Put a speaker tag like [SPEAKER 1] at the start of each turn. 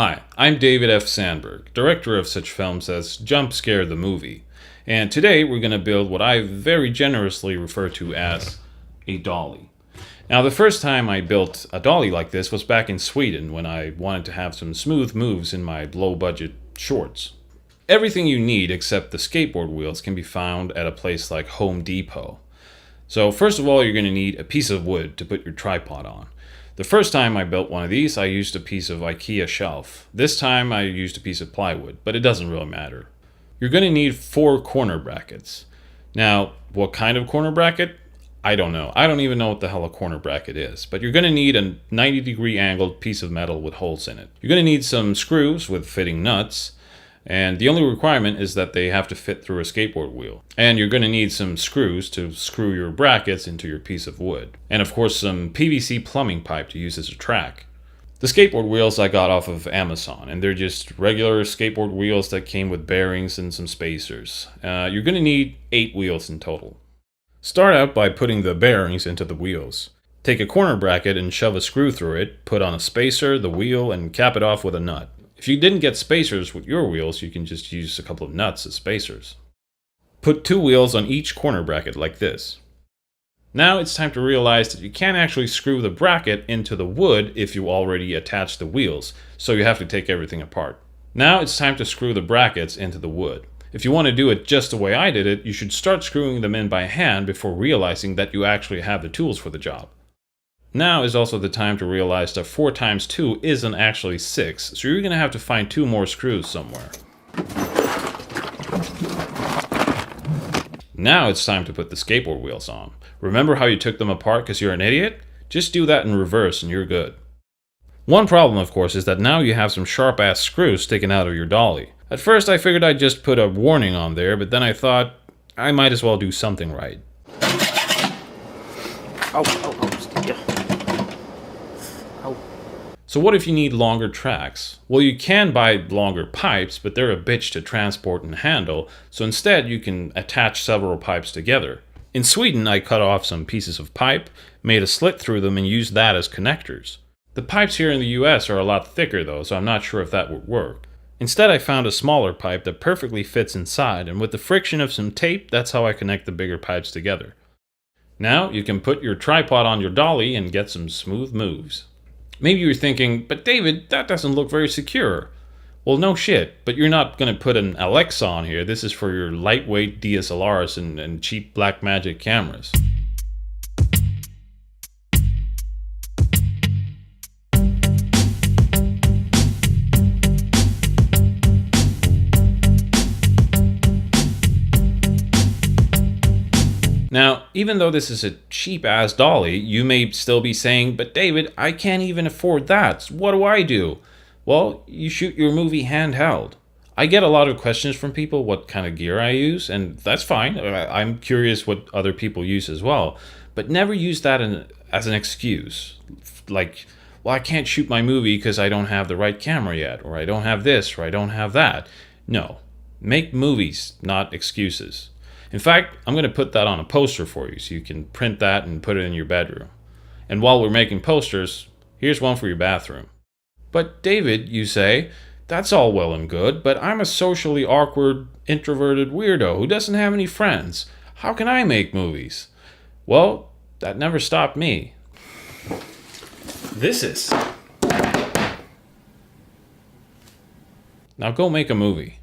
[SPEAKER 1] Hi, I'm David F. Sandberg, director of such films as Jump Scare the Movie, and today we're going to build what I very generously refer to as a dolly. Now, the first time I built a dolly like this was back in Sweden when I wanted to have some smooth moves in my low-budget shorts. Everything you need except the skateboard wheels can be found at a place like Home Depot. So first of all, you're going to need a piece of wood to put your tripod on. The first time I built one of these, I used a piece of IKEA shelf. This time I used a piece of plywood, but it doesn't really matter. You're going to need 4 corner brackets. Now, what kind of corner bracket? I don't know. I don't even know what the hell a corner bracket is, but you're going to need a 90-degree angled piece of metal with holes in it. You're going to need some screws with fitting nuts, and the only requirement is that they have to fit through a skateboard wheel. And you're going to need some screws to screw your brackets into your piece of wood. And of course some PVC plumbing pipe to use as a track. The skateboard wheels I got off of Amazon, and they're just regular skateboard wheels that came with bearings and some spacers. You're going to need 8 wheels in total. Start out by putting the bearings into the wheels. Take a corner bracket and shove a screw through it, put on a spacer, the wheel, and cap it off with a nut. If you didn't get spacers with your wheels, you can just use a couple of nuts as spacers. Put 2 wheels on each corner bracket like this. Now it's time to realize that you can't actually screw the bracket into the wood if you already attached the wheels, so you have to take everything apart. Now it's time to screw the brackets into the wood. If you want to do it just the way I did it, you should start screwing them in by hand before realizing that you actually have the tools for the job. Now is also the time to realize that 4 times 2 isn't actually 6, so you're going to have to find 2 more screws somewhere. Now it's time to put the skateboard wheels on. Remember how you took them apart because you're an idiot? Just do that in reverse and you're good. One problem, of course, is that now you have some sharp-ass screws sticking out of your dolly. At first I figured I'd just put a warning on there, but then I thought I might as well do something right. So what if you need longer tracks? Well, you can buy longer pipes, but they're a bitch to transport and handle, so instead you can attach several pipes together. In Sweden, I cut off some pieces of pipe, made a slit through them, and used that as connectors. The pipes here in the US are a lot thicker though, so I'm not sure if that would work. Instead, I found a smaller pipe that perfectly fits inside, and with the friction of some tape, that's how I connect the bigger pipes together. Now, you can put your tripod on your dolly and get some smooth moves. Maybe you're thinking, but David, that doesn't look very secure. Well, no shit, but you're not going to put an Alexa on here. This is for your lightweight DSLRs and cheap Blackmagic cameras. Now, even though this is a cheap-ass dolly, you may still be saying, but David, I can't even afford that. What do I do? Well, you shoot your movie handheld. I get a lot of questions from people what kind of gear I use, and that's fine. I'm curious what other people use as well. But never use that as an excuse. Like, well, I can't shoot my movie because I don't have the right camera yet, or I don't have this, or I don't have that. No. Make movies, not excuses. In fact, I'm going to put that on a poster for you so you can print that and put it in your bedroom. And while we're making posters, here's one for your bathroom. But David, you say, that's all well and good, but I'm a socially awkward, introverted weirdo who doesn't have any friends. How can I make movies? Well, that never stopped me. This is. Now go make a movie.